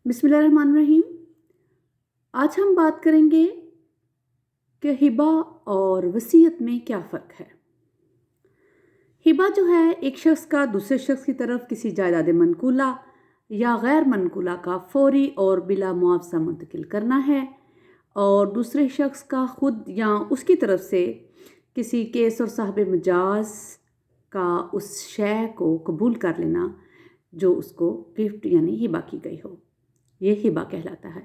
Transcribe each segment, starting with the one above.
بسم اللہ الرحمن الرحیم۔ آج ہم بات کریں گے کہ ہبہ اور وصیت میں کیا فرق ہے۔ ہبہ جو ہے ایک شخص کا دوسرے شخص کی طرف کسی جائیداد منقولہ یا غیر منقولہ کا فوری اور بلا معاوضہ منتقل کرنا ہے، اور دوسرے شخص کا خود یا اس کی طرف سے کسی کیس اور صاحب مجاز کا اس شے کو قبول کر لینا جو اس کو گفٹ یعنی ہبہ کی گئی ہو، یہ ہبہ کہلاتا ہے۔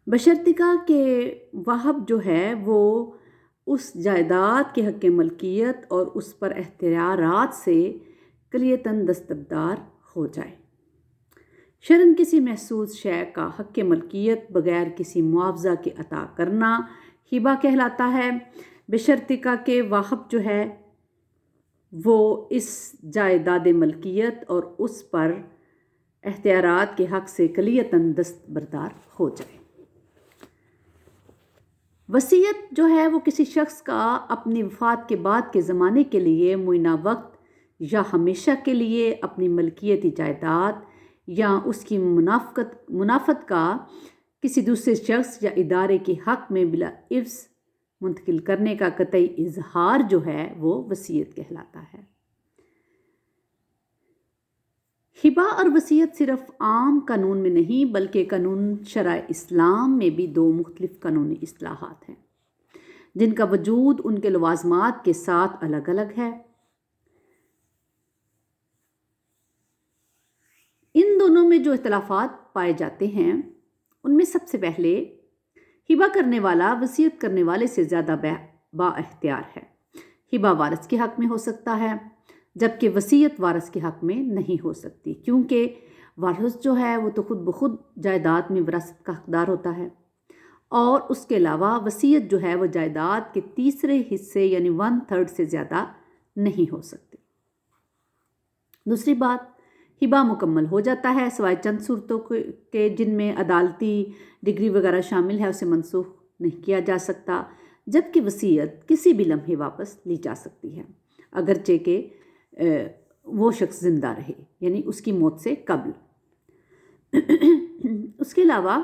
بشرطیکہ کہ واہب جو ہے وہ اس جائیداد کے حق ملکیت اور اس پر اختیارات سے کلیتاً دستبردار ہو جائے۔ شرعاً کسی محسوس شے کا حق ملکیت بغیر کسی معاوضہ کے عطا کرنا ہبہ کہلاتا ہے، بشرطیکہ کہ واہب جو ہے وہ اس جائیداد ملکیت اور اس پر اختیارات کے حق سے کلیتاً دستبردار ہو جائے۔ وصیت جو ہے وہ کسی شخص کا اپنی وفات کے بعد کے زمانے کے لیے معینہ وقت یا ہمیشہ کے لیے اپنی ملکیتی جائیداد یا اس کی منافعت کا کسی دوسرے شخص یا ادارے کے حق میں بلا عوض منتقل کرنے کا قطعی اظہار جو ہے وہ وصیت کہلاتا ہے۔ ہبہ اور وصیت صرف عام قانون میں نہیں بلکہ قانون شرع اسلام میں بھی دو مختلف قانونی اصطلاحات ہیں جن کا وجود ان کے لوازمات کے ساتھ الگ الگ ہے۔ ان دونوں میں جو اختلافات پائے جاتے ہیں ان میں سب سے پہلے ہبہ کرنے والا وصیت کرنے والے سے زیادہ با اختیار ہے۔ ہبہ وارث کے حق میں ہو سکتا ہے جبکہ وصیت وارث کے حق میں نہیں ہو سکتی، کیونکہ وارث جو ہے وہ تو خود بخود جائیداد میں وراثت کا حقدار ہوتا ہے، اور اس کے علاوہ وصیت جو ہے وہ جائیداد کے تیسرے حصے یعنی 1/3 سے زیادہ نہیں ہو سکتی۔ دوسری بات، ہبہ مکمل ہو جاتا ہے سوائے چند صورتوں کے جن میں عدالتی ڈگری وغیرہ شامل ہے، اسے منسوخ نہیں کیا جا سکتا، جبکہ وصیت کسی بھی لمحے واپس لی جا سکتی ہے اگرچہ کہ وہ شخص زندہ رہے، یعنی اس کی موت سے قبل۔ اس کے علاوہ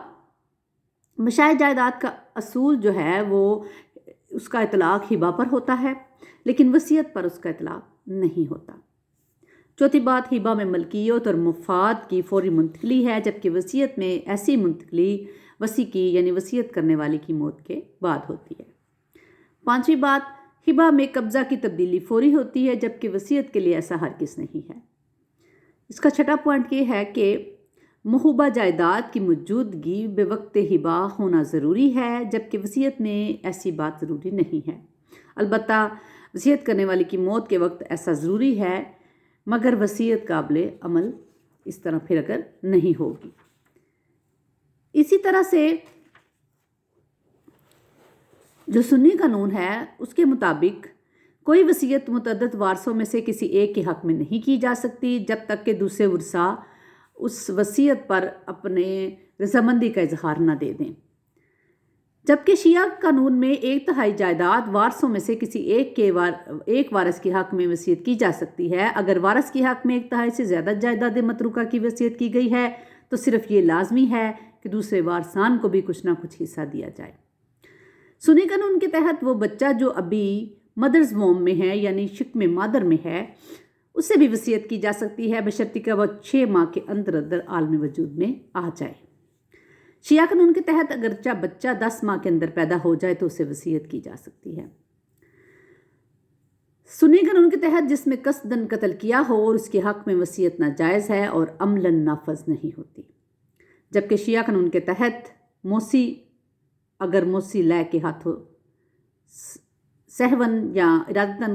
مشائع جائیداد کا اصول جو ہے وہ اس کا اطلاق ہبہ پر ہوتا ہے لیکن وصیت پر اس کا اطلاق نہیں ہوتا۔ چوتھی بات، ہبہ میں ملکیت اور مفاد کی فوری منتقلی ہے جبکہ وصیت میں ایسی منتقلی وصی کی یعنی وصیت کرنے والے کی موت کے بعد ہوتی ہے۔ پانچویں بات، ہبہ میں قبضہ کی تبدیلی فوری ہوتی ہے جبکہ وصیت کے لیے ایسا ہرگز نہیں ہے۔ اس کا چھٹا پوائنٹ یہ ہے کہ محوبہ جائیداد کی موجودگی بے وقت ہبہ ہونا ضروری ہے جبکہ وصیت میں ایسی بات ضروری نہیں ہے۔ البتہ وصیت کرنے والے کی موت کے وقت ایسا ضروری ہے مگر وصیت قابل عمل اس طرح پھر اگر نہیں ہوگی۔ اسی طرح سے جو سنی قانون ہے اس کے مطابق کوئی وصیت متعدد وارثوں میں سے کسی ایک کے حق میں نہیں کی جا سکتی جب تک کہ دوسرے ورثاء اس وصیت پر اپنے رضامندی کا اظہار نہ دے دیں، جبکہ شیعہ قانون میں 1/3 جائیداد وارثوں میں سے کسی ایک وارث کے حق میں وصیت کی جا سکتی ہے۔ اگر وارث کے حق میں 1/3 سے زیادہ جائیداد متروکہ کی وصیت کی گئی ہے تو صرف یہ لازمی ہے کہ دوسرے وارثان کو بھی کچھ نہ کچھ حصہ دیا جائے۔ سنی قانون کے تحت وہ بچہ جو ابھی مدرز ووم میں ہے یعنی شکم مادر میں ہے اس سے بھی وصیت کی جا سکتی ہے بشرطیکہ وہ 6 ماہ کے اندر عالم وجود میں آ جائے۔ شیعہ قانون کے تحت اگرچہ بچہ 10 ماہ کے اندر پیدا ہو جائے تو اسے وصیت کی جا سکتی ہے۔ سنی قانون کے تحت جس میں قصداً قتل کیا ہو اور اس کے حق میں وصیت ناجائز ہے اور عملاً نافذ نہیں ہوتی، جبکہ شیعہ قانون کے تحت موسی اگر موسی لے کے ہاتھوں سہون یا ارادتاً